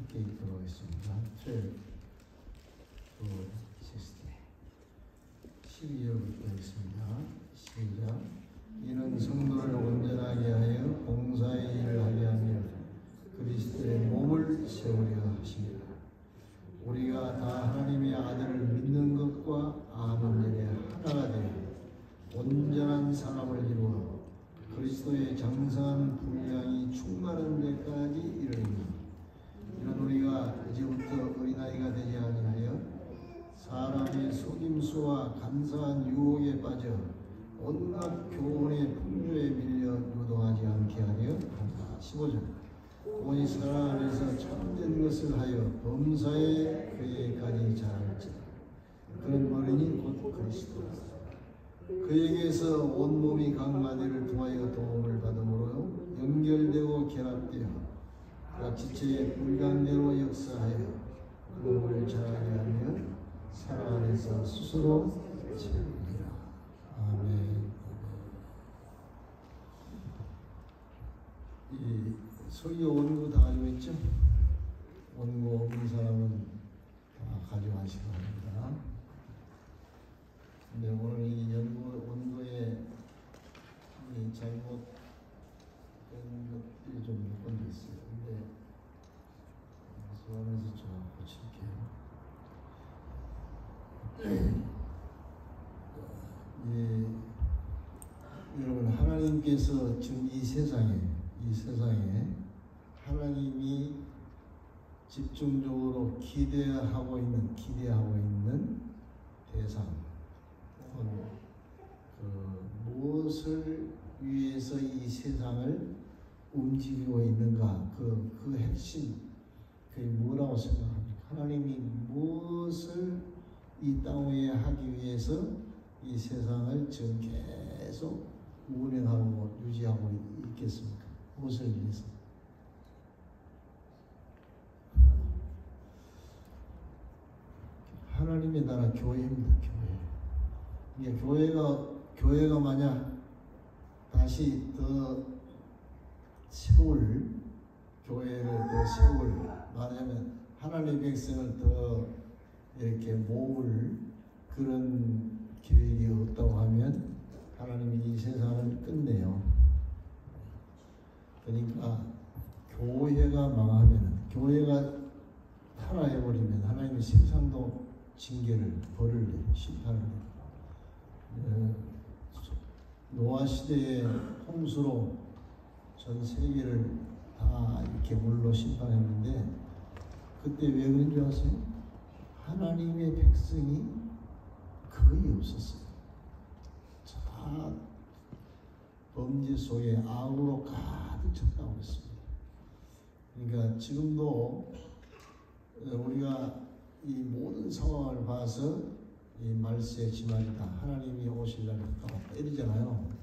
함께 읽도록 하겠습니다. 12 12절부터 하겠습니다. 시작. 이는 성도를 온전하게 하여 봉사의 일을 하게 하며 그리스도의 몸을 세우려 하십니다. 우리가 다 하나님의 아들을 믿는 것과 아는 일에 하나가 되어 온전한 사람을 이루어 그리스도의 장성한 분량이 충만한 데까지 이르리니 이는 우리가 이제부터 어린아이가 되지 아니하여 사람의 속임수와 간사한 유혹에 빠져 온갖 교훈의 풍조에 밀려 요동하지 않게 하려 한다. 15절. 오니 사랑 안에서 참된 것을 하여 범사에 그에까지 자랄지라. 그는 어린이 곧 그리스도라. 그에게서 온몸이 강마디를 통하여 도움을 받음으로 연결되고 결합되어 각 지체의 불강대로 역사하여 몸을 자라게 하며 사랑 안에서 스스로 채웁니다. 아멘. 이 설교 원고 다 가지고 있죠? 원고 없는 사람은 다 가져가시기 바랍니다. 근데 오늘 이 원고에 이 잘못된 것들이 좀 몇 번 있어요. 근데 소원에서 좀 고칠게요. 여러분, 하나님께서 지금 이 세상에 하나님이 집중적으로 기대하고 있는 대상, 무엇을 위해서 이 세상을 움직이고 있는가, 그 핵심, 그게 뭐라고 생각합니까? 하나님이 무엇을 이 땅 위에 하기 위해서 이 세상을 지금 계속 운행하고 유지하고 있겠습니까? 무엇을 위해서? 하나님의 나라 교회입니다. 교회. 이게 교회가 만약 다시 더 세울, 교회를 더 세울, 말하자면 하나님의 백성을 더 이렇게 모을 그런 계획이 없다고 하면 하나님이 이 세상을 끝내요. 그러니까 교회가 망하면, 교회가 타락해버리면 하나님의 세상도 징계를, 벌을 내요. 심판을 내요. 노아 시대의 홍수로 전 세계를 다 이렇게 물로 심판했는데 그때 왜 그런 줄 아세요? 하나님의 백성이 거의 없었어요. 다 범죄 속에 악으로 가득 찼다고 했습니다. 그러니까 지금도 우리가 이 모든 상황을 봐서 이 말세 지말이다, 하나님이 오실 날이 가깝다 이러잖아요.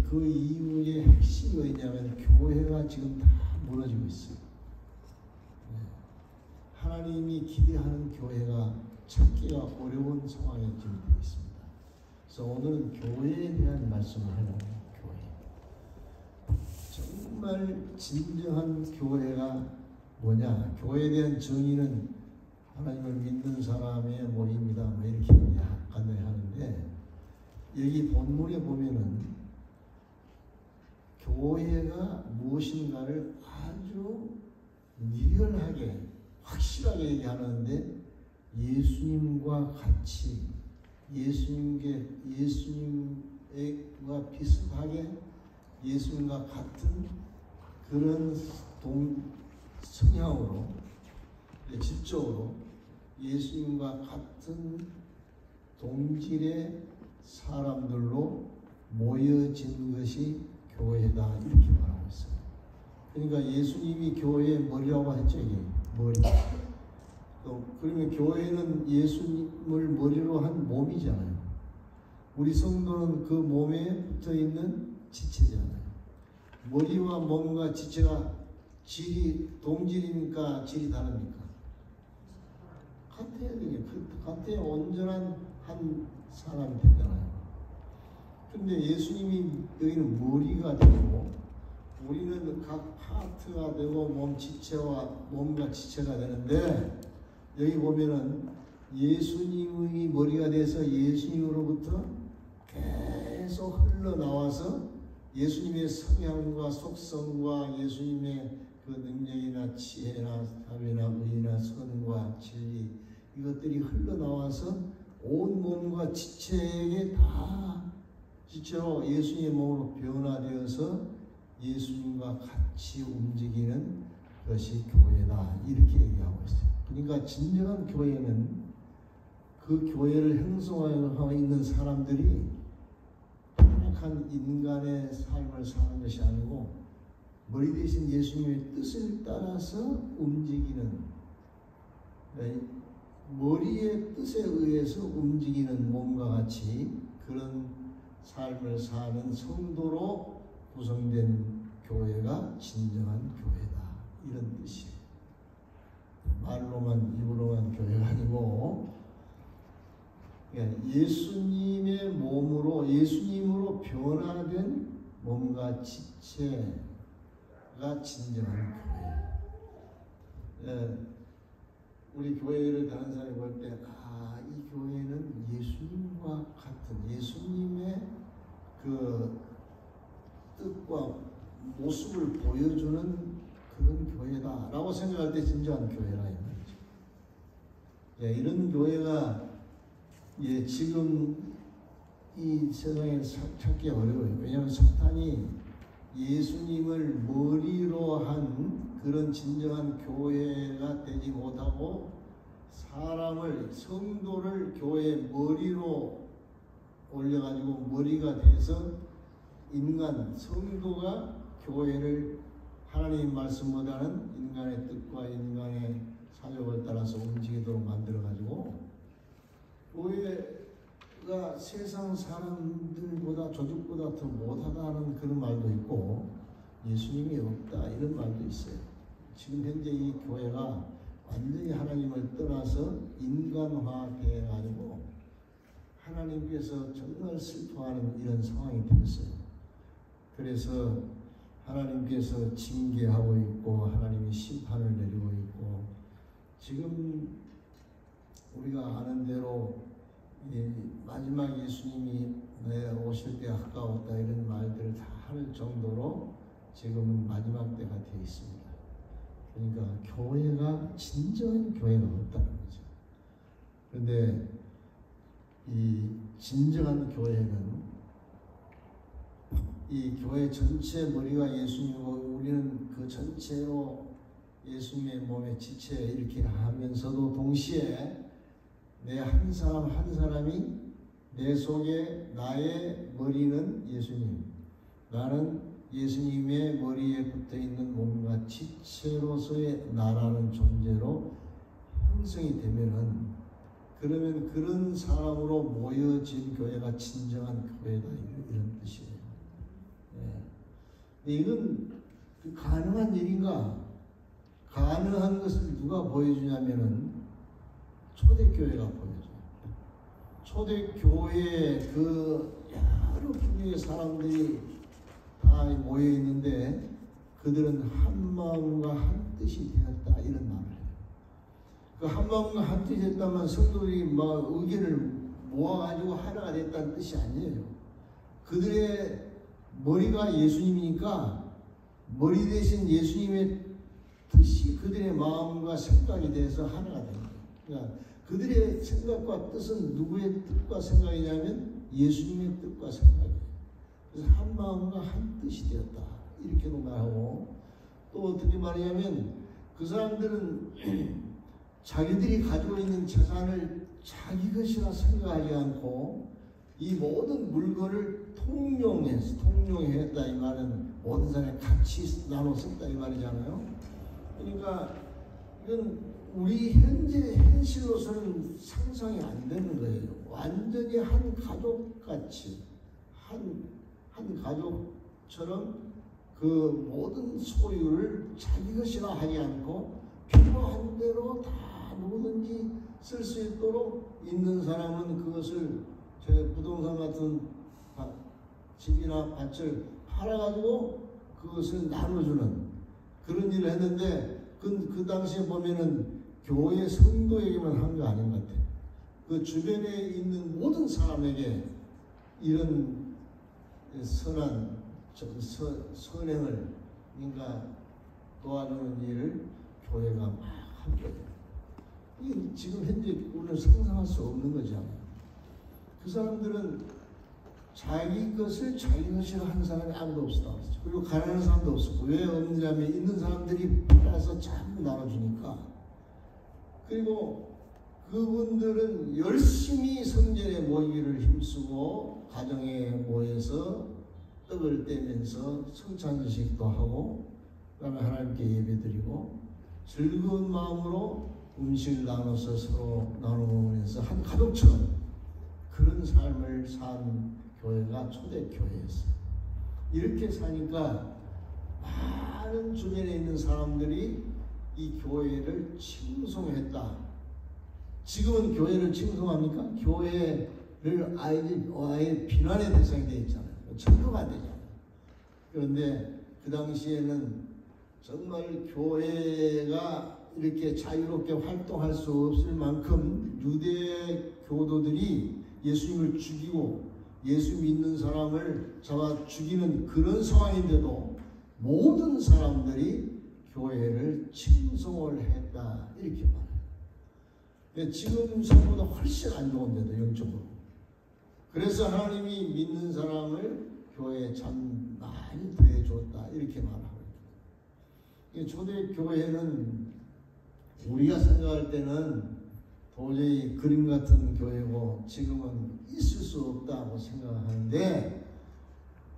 그 이유의 핵심이 어디냐면 교회가 지금 다 무너지고 있어요. 하나님이 기대하는 교회가 찾기가 어려운 상황에 지금 되어 있습니다. 그래서 오늘은 교회에 대한 말씀을 하려고 해요. 교회. 정말 진정한 교회가 뭐냐? 교회에 대한 정의는 하나님을 믿는 사람의 모임이다, 뭐 이렇게 간단히 하는데, 여기 본문에 보면은 교회가 무엇인가를 아주 리얼하게, 확실하게 얘기하는데, 예수님과 같이, 예수님과 비슷하게, 예수님과 같은 그런 성향으로, 질적으로 예수님과 같은 동질의 사람들로 모여진 것이 교회다, 이렇게 말하고 있어요. 그러니까 예수님이 교회의 머리라고 했죠. 이게 머리. 그러면 교회는 예수님을 머리로 한 몸이잖아요. 우리 성도는 그 몸에 붙어있는 지체잖아요. 머리와 몸과 지체가 질이 동질입니까? 질이 다릅니까? 같아야 되겠죠. 같아야 온전한 한 사람이 되잖아요. 근데 예수님이 여기는 머리가 되고 우리는 각 파트가 되고 몸과 지체가 되는데, 여기 보면은 예수님의 머리가 돼서 예수님으로부터 계속 흘러나와서 예수님의 성향과 속성과 예수님의 그 능력이나 지혜나 사회나 의나 선과 진리, 이것들이 흘러나와서 온 몸과 지체에게 다 지체로 예수님의 몸으로 변화되어서 예수님과 같이 움직이는 것이 교회다, 이렇게 얘기하고 있어요. 그러니까 진정한 교회는 그 교회를 형성하고 있는 사람들이 타락한 인간의 삶을 사는 것이 아니고 머리 대신 예수님의 뜻을 따라서 움직이는, 머리의 뜻에 의해서 움직이는 몸과 같이 그런 삶을 사는 성도로 구성된 교회가 진정한 교회다, 이런 뜻이에요. 말로만 입으로만 교회가 아니고 예수님의 몸으로, 예수님으로 변화된 몸과 지체가 진정한 교회. 우리 교회를 다른 사람이 볼 때, 이 교회는 예수님과 같은, 예수님의 그 뜻과 모습을 보여주는 그런 교회다 라고 생각할 때 진정한 교회라 이 말이죠. 이런 교회가 지금 이 세상에 찾기 어려워요. 왜냐하면 사탄이 예수님을 머리로 한 그런 진정한 교회가 되지 못하고 사람을, 성도를 교회 머리로 올려가지고 머리가 돼서 인간, 성도가 교회를 하나님 말씀보다는 인간의 뜻과 인간의 사역을 따라서 움직이도록 만들어가지고 교회가 세상 사람들보다, 조직보다 더 못하다는 그런 말도 있고 예수님이 없다, 이런 말도 있어요. 지금 현재 이 교회가 완전히 하나님을 떠나서 인간화되어가지고 하나님께서 정말 슬퍼하는 이런 상황이 되었어요. 그래서 하나님께서 징계하고 있고 하나님이 심판을 내리고 있고, 지금 우리가 아는 대로 마지막 예수님이 오실 때 가까웠다, 이런 말들을 다 할 정도로 지금은 마지막 때가 되어 있습니다. 그러니까 교회가, 진정한 교회가 없다는 거죠. 그런데 이 진정한 교회는 이 교회 전체 머리가 예수님이고 우리는 그 전체로 예수님의 몸의 지체 이렇게 하면서도 동시에 내 한 사람 한 사람이 내 속에, 나의 머리는 예수님, 나는 예수님의 머리에 붙어있는 몸과 지체로서의 나라는 존재로 형성이 되면은, 그러면 그런 사람으로 모여진 교회가 진정한 교회다, 이런 뜻이에요. 이건 가능한 일인가? 가능한 것을 누가 보여주냐면은 초대교회가 보여줘요. 초대교회에 그 여러 부류의 사람들이 다 모여 있는데 그들은 한 마음과 한 뜻이 되었다, 이런 말을 해요. 그 한 마음과 한 뜻이 됐다면 성도들이 막 의견을 모아가지고 하나가 됐다는 뜻이 아니에요. 그들의 머리가 예수님이니까 머리 대신 예수님의 뜻이 그들의 마음과 생각이 돼서 하나가 됩니다. 그러니까 그들의 생각과 뜻은 누구의 뜻과 생각이냐면 예수님의 뜻과 생각이에요. 그래서 한 마음과 한 뜻이 되었다, 이렇게도 말하고, 또 어떻게 말하냐면 그 사람들은 자기들이 가지고 있는 재산을 자기 것이라 생각하지 않고 이 모든 물건을 통용했다, 이 말은 모든 사람이 같이 나눠 썼다, 이 말이잖아요. 그러니까 이건 우리 현실로서는 상상이 안 되는 거예요. 완전히 한 가족같이, 한 가족처럼 그 모든 소유를 자기 것이라 하지 않고 필요한 대로 다 누구든지 쓸 수 있도록 있는 사람은 그것을 제 부동산 같은 집이나 밭을 팔아가지고 그것을 나눠주는 그런 일을 했는데 그 당시에 보면은 교회 성도에게만 한 거 아닌 것 같아요. 그 주변에 있는 모든 사람에게 이런 선한 선행을 그러니까 도와주는 일을 교회가 막 한 거예요. 이게 지금 현재 우리는 상상할 수 없는 거잖아요. 그 사람들은 자기 것을 자기 것이라 하는 사람이 아무도 없었다. 그리고 가난한 사람도 없었고, 왜 없느냐면 있는 사람들이 받아서 전부 나눠주니까. 그리고 그분들은 열심히 성전에 모이기를 힘쓰고 가정에 모여서 떡을 떼면서 성찬식도 하고 그다음에 하나님께 예배드리고 즐거운 마음으로 음식을 나눠서 서로 나눠 먹으면서 한 가족처럼 그런 삶을 산 교회가 초대교회였어요. 이렇게 사니까 많은 주변에 있는 사람들이 이 교회를 칭송했다. 지금은 교회를 칭송합니까? 교회를 아예 비난의 대상이 되어 있잖아요. 청소가 안 되잖아요. 그런데 그 당시에는 정말 교회가 이렇게 자유롭게 활동할 수 없을 만큼 유대 교도들이 예수님을 죽이고 예수 믿는 사람을 잡아 죽이는 그런 상황인데도 모든 사람들이 교회를 칭송을 했다 이렇게 말해요. 지금 삶보다 훨씬 안 좋은데도 영적으로. 그래서 하나님이 믿는 사람을 교회에 참 많이 더해줬다 이렇게 말하고 있어요. 초대교회는 우리가 생각할 때는 도저히 그림 같은 교회고 지금은 있을 수 없다고 생각하는데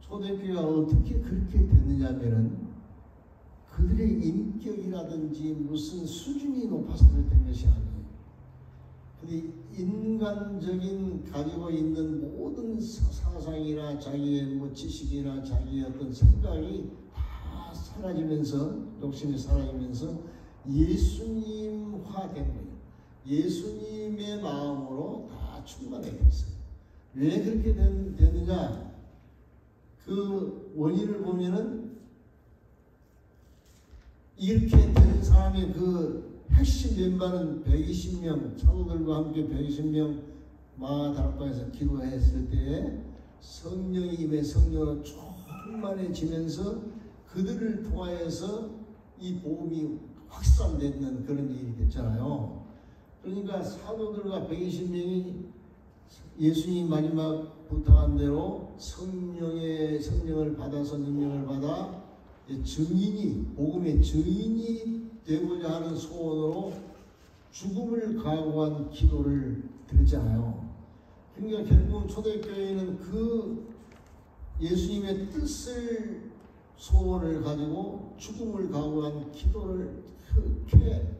초대교회가 어떻게 그렇게 됐느냐면은 그들의 인격이라든지 무슨 수준이 높아서 그렇게 된 것이 아니에요. 근데 인간적인 가지고 있는 모든 사상이나 자기의 지식이나 자기의 어떤 생각이 다 사라지면서 욕심이 사라지면서 예수님화 된 거예요. 예수님의 마음으로 다 충만하게 됐어요. 왜 그렇게 됐느냐? 그 원인을 보면은 이렇게 된 사람의 그 핵심 멤버는 120명, 사도들과 함께 120명 마다락방에서 기도했을 때에 성령이 임해 성령으로 충만해지면서 그들을 통하여서 이 복음이 확산되는 그런 일이 됐잖아요. 그러니까 사도들과 120명이 예수님 마지막 부탁한 대로 성령을 받아서 능력을 받아 증인이 복음의 증인이 되고자 하는 소원으로 죽음을 각오한 기도를 드렸잖아요. 그러니까 결국 초대교회는 그 예수님의 뜻을 소원을 가지고 죽음을 각오한 기도를 그렇게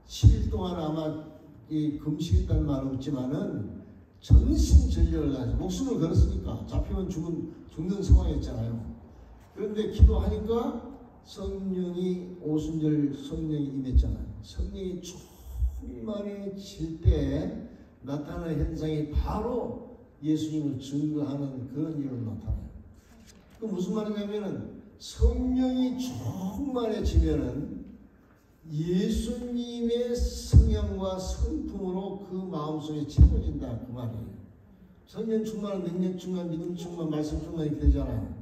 10일 동안 아마 금식했다는 말은 없지만은 전신전력을 가지고 목숨을 걸었으니까 잡히면 죽는 상황이었잖아요. 그런데 기도하니까 성령이 오순절 성령이 임했잖아요. 성령이 충만해질 때 나타나는 현상이 바로 예수님을 증거하는 그런 일로 나타나요. 그 무슨 말이냐면은 성령이 충만해지면은 예수님의 성향과 성품으로 그 마음속에 채워진다 그 말이에요. 성령 충만, 능력 충만, 믿음 충만, 말씀 충만 이렇게 되잖아요.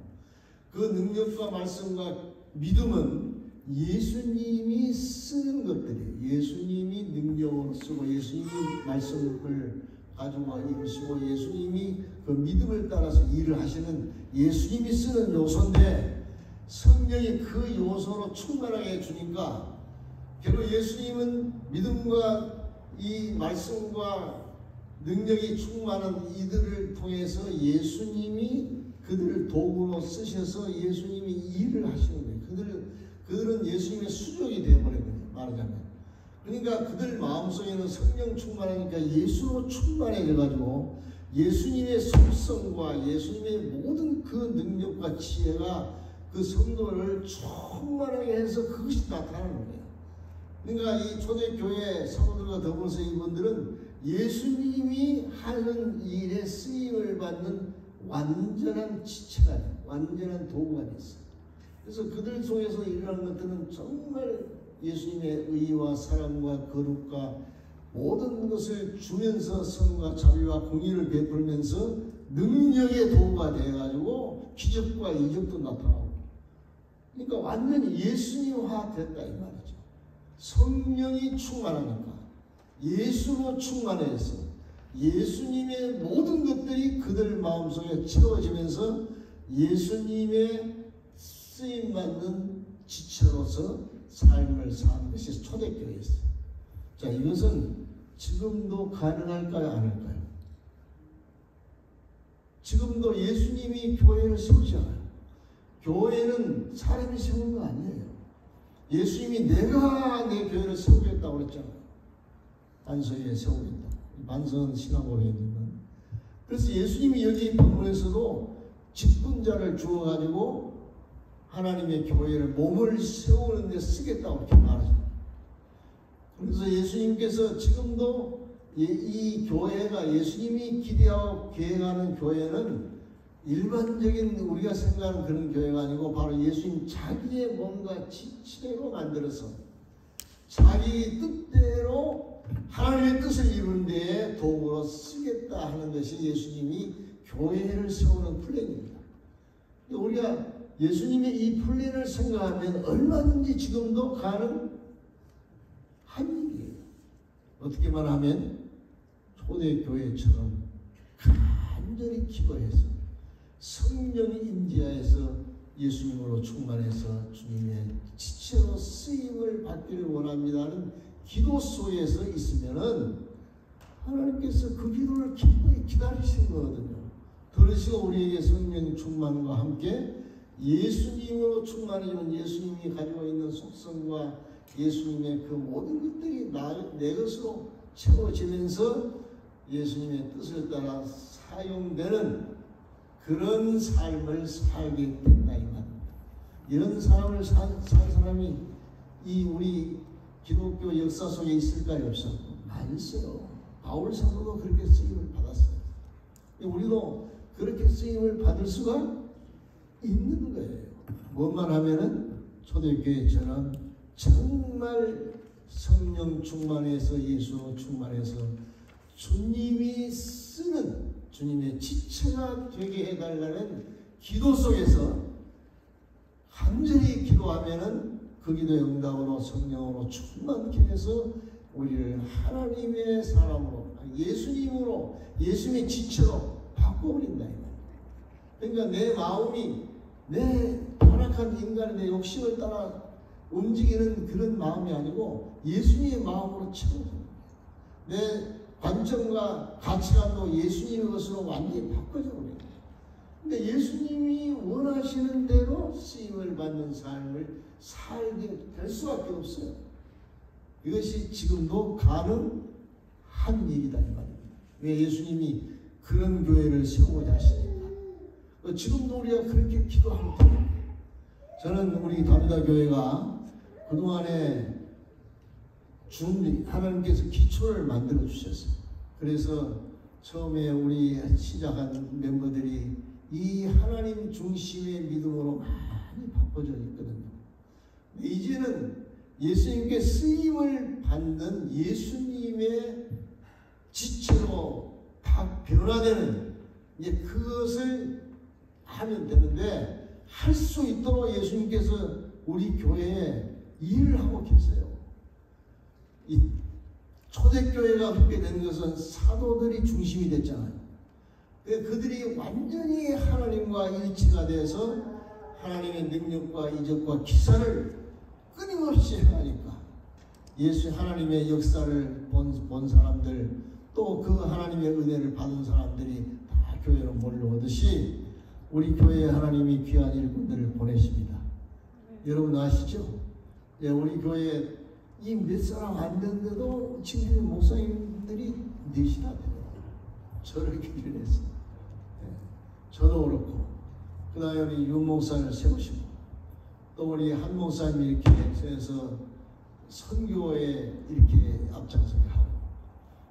그 능력과 말씀과 믿음은 예수님이 쓰는 것들이에요. 예수님이 능력으로 쓰고 예수님이 말씀을 가지고 임시고 예수님이 그 믿음을 따라서 일을 하시는 예수님이 쓰는 요소인데 성령이 그 요소로 충만하게 해주니까 결국 예수님은 믿음과 이 말씀과 능력이 충만한 이들을 통해서 예수님이 그들을 도구로 쓰셔서 예수님이 일을 하시는 거예요. 그들은 예수님의 수족이 되어버린 거예요. 말하자면. 그러니까 그들 마음속에는 성령 충만하니까 예수로 충만해져가지고 예수님의 속성과 예수님의 모든 그 능력과 지혜가 그 성도를 충만하게 해서 그것이 나타나는 거예요. 그러니까 이 초대교회 사도들과 더불어서 이분들은 예수님이 하는 일에 쓰임을 받는 완전한 지체가 돼요. 완전한 도구가 됐어요. 그래서 그들 속에서 일어나는 것들은 정말 예수님의 의와 사랑과 거룩과 모든 것을 주면서 선과 자비와 공의를 베풀면서 능력의 도구가 되어가지고 기적과 이적도 나타나고, 그러니까 완전히 예수님화 됐다 이 말이죠. 성령이 충만하니까 예수로 충만해서 예수님의 모든 것들이 그들 마음속에 채워지면서 예수님의 쓰임받는 지체로서 삶을 사는 것이 초대교회였어요. 자, 이것은 지금도 가능할까요? 안 할까요? 지금도 예수님이 교회를 세우잖아요. 교회는 사람이 세운 거 아니에요. 예수님이 내가 내 교회를 세우겠다고 그랬잖아요. 반석에 세우겠다. 반석은 신앙고에 있는. 그래서 예수님이 여기 본문에서도 직분자를 주어가지고 하나님의 교회를 몸을 세우는 데 쓰겠다고 이렇게 말하죠. 그래서 예수님께서 지금도 이 교회가 예수님이 기대하고 계획하는 교회는 일반적인 우리가 생각하는 그런 교회가 아니고 바로 예수님 자기의 뭔가 지체로 만들어서 자기 뜻대로 하나님의 뜻을 이루는 데에 도구로 쓰겠다 하는 것이 예수님이 교회를 세우는 플랜입니다. 우리가 예수님의 이 플랜을 생각하면 얼마든지 지금도 가능한 일이에요. 어떻게만 하면 초대교회처럼 간절히 기도해서 성령이 임재하여서 예수님으로 충만해서 주님의 지체로 쓰임을 받기를 원합니다는 기도 속에서 있으면은 하나님께서 그 기도를 기꺼이 기다리신 거거든요. 들으시고 우리에게 성령 충만과 함께 예수님으로 충만해지는 예수님이 가지고 있는 속성과 예수님의 그 모든 것들이 내 것으로 채워지면서 예수님의 뜻을 따라 사용되는 그런 삶을 살게 된다 이 말입니다. 이런 삶을 산 사람이 이 우리 기독교 역사 속에 있을까요? 없어? 많이 있어요. 바울 사도도 그렇게 쓰임을 받았어요. 우리도 그렇게 쓰임을 받을 수가 있는 거예요. 뭐만 하면은 초대교회처럼 정말 성령 충만해서 예수로 충만해서 주님이 쓰는 주님의 지체가 되게 해달라는 기도 속에서 간절히 기도하면은 그 기도의 응답으로 성령으로 충만케 해서 우리를 하나님의 사람으로 예수님으로 예수님의 지체로 바꿔버린다 이 말이에요. 그러니까 내 마음이 내 타락한 인간의 내 욕심을 따라 움직이는 그런 마음이 아니고 예수님의 마음으로 채워져요. 내 관점과 가치관도 예수님의 것으로 완전히 바꿔져 버려요. 근데 예수님이 원하시는 대로 쓰임을 받는 삶을 살게 될 수밖에 없어요. 이것이 지금도 가능한 일이다 이 말입니다. 왜 예수님이 그런 교회를 세우고자 하시니까. 지금도 우리가 그렇게 기도하면 돼요. 저는 우리 다비다 교회가 그동안에 하나님께서 기초를 만들어 주셨어요. 그래서 처음에 우리 시작한 멤버들이 이 하나님 중심의 믿음으로 많이 바꿔져 있거든요. 이제는 예수님께 쓰임을 받는 예수님의 지체로 다 변화되는 이제 그것을 하면 되는데 할 수 있도록 예수님께서 우리 교회에 일을 하고 계세요. 이 초대교회가 그렇게 된 것은 사도들이 중심이 됐잖아요. 그들이 완전히 하나님과 일치가 돼서 하나님의 능력과 이적과 기사를 끊임없이 행하니까 예수 하나님의 역사를 본 사람들 또 그 하나님의 은혜를 받은 사람들이 다 교회로 몰려오듯이 우리 교회에 하나님이 귀한 일꾼들을 보내십니다. 여러분 아시죠? 예, 우리 교회에 이 몇 사람 안 됐는데도 지금 목사님들이 넷이나 돼요. 저를 기준했어요. 예, 저도 그렇고 그 다음에 우리 윤 목사를 세우시고 또 우리 한 목사님이 이렇게 해서 선교에 이렇게 앞장서게 하고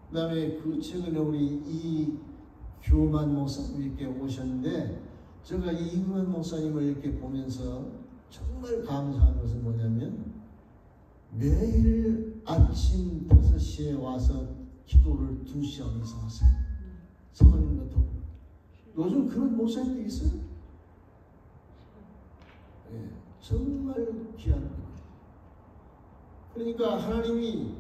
그 다음에 그 최근에 우리 이규만 목사님이 이렇게 오셨는데 제가 이 이규만 목사님을 이렇게 보면서 정말 감사한 것은 뭐냐면 매일 아침 5시에 와서 기도를 2시간 이상 하세요. 성도님과 더불어. 요즘 그런 목사님들이 있어요? 예, 정말 귀한 거예요. 그러니까 하나님이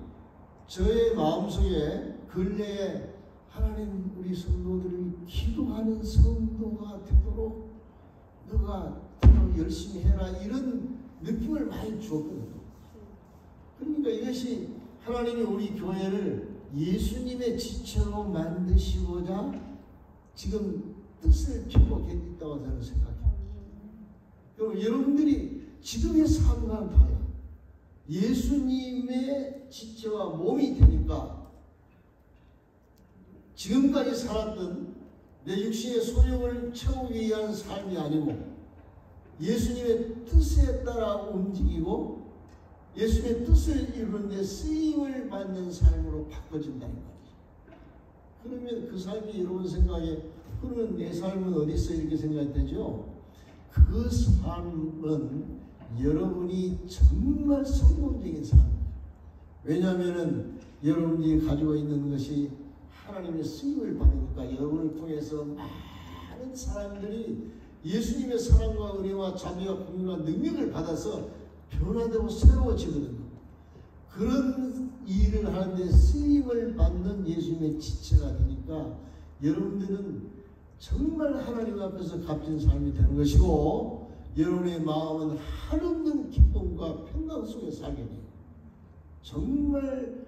저의 마음속에 근래에 하나님 우리 성도들이 기도하는 성도가 되도록 너가 더 열심히 해라 이런 느낌을 많이 주었거든요. 그러니까 이것이 하나님이 우리 교회를 예수님의 지체로 만드시고자 지금 뜻을 펴고 있다고 저는 생각해요. 그럼 여러분들이 지금의 삶과는 달라요. 예수님의 지체와 몸이 되니까 지금까지 살았던 내 육신의 소욕을 채우기 위한 삶이 아니고 예수님의 뜻에 따라 움직이고 예수님의 뜻을 이루는 데 쓰임을 받는 삶으로 바꿔진다는 말이죠. 그러면 그 삶이 여러분 생각에 그러면 내 삶은 어디 있어 이렇게 생각이 되죠. 그 삶은 여러분이 정말 성공적인 삶이에요. 왜냐하면 여러분이 가지고 있는 것이 하나님의 쓰임을 받으니까 여러분을 통해서 많은 사람들이 예수님의 사랑과 은혜와 자비와 공유와 능력을 받아서 변화되고 새로워지거든요. 그런 일을 하는데 쓰임을 받는 예수님의 지체가 되니까 여러분들은 정말 하나님 앞에서 값진 삶이 되는 것이고 여러분의 마음은 한없는 기쁨과 평강 속에 살게 돼요. 정말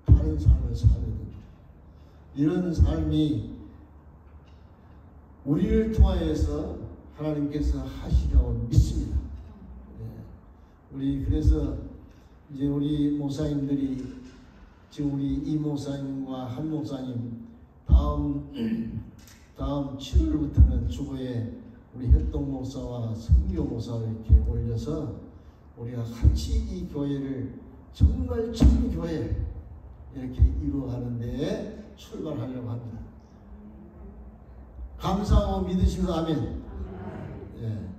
다른 삶을 살게 됩니다. 이런 삶이 우리를 통하여서 하나님께서 하시려고 믿습니다. 우리 그래서 이제 우리 목사님들이 지금 우리 이 목사님과 한 목사님 다음 7월부터는 주보에 우리 협동 목사와 성교 목사를 이렇게 올려서 우리가 같이 이 교회를 정말 참 교회 이렇게 이루어가는데 출발하려고 합니다. 감사하고 믿으시면 아멘. 예.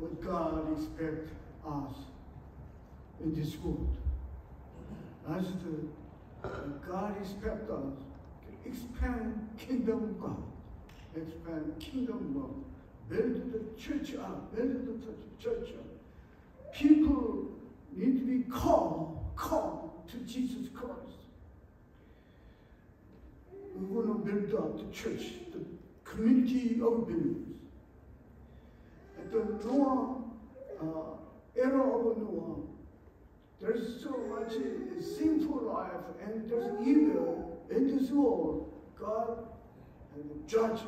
What God expects us in this world. As God expects us to expand kingdom of God, expand kingdom of God, build the church up, build the church up. People need to be called to Jesus Christ. We want to build up the church, the community of believers. At the Noah era of Noah, there's so much sinful life and there's evil in this world. God judged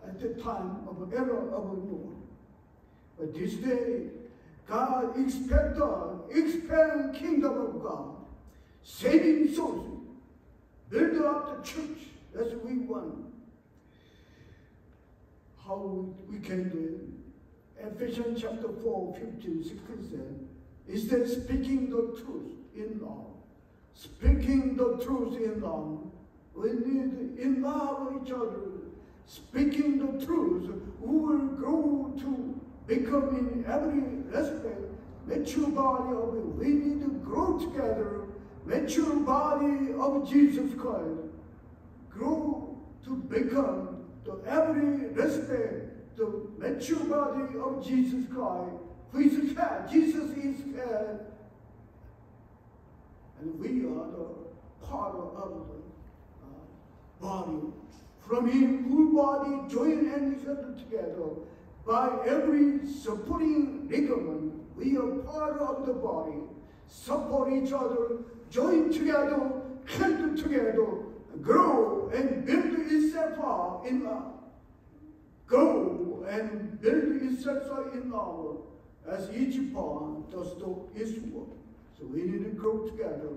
at the time of the era of Noah. But this day, God expects us, expand kingdom of God, saving souls, build up the church. That's what we want. How we can do it. Ephesians chapter 4, 15, 16 says, is that speaking the truth in love. Speaking the truth in love. We need in love each other. Speaking the truth, we will grow to become in every respect mature body of it. We need to grow together, mature body of Jesus Christ. Grow to become to every respect the mature body of Jesus Christ, who is head. Jesus is head, and we are the part of the body. From Him, whole body joined and held together by every supporting ligament. We are part of the body. Support each other, join together, held together, grow and build itself up in love. Grow and build itself up in love as each part does its work. So we need to grow together.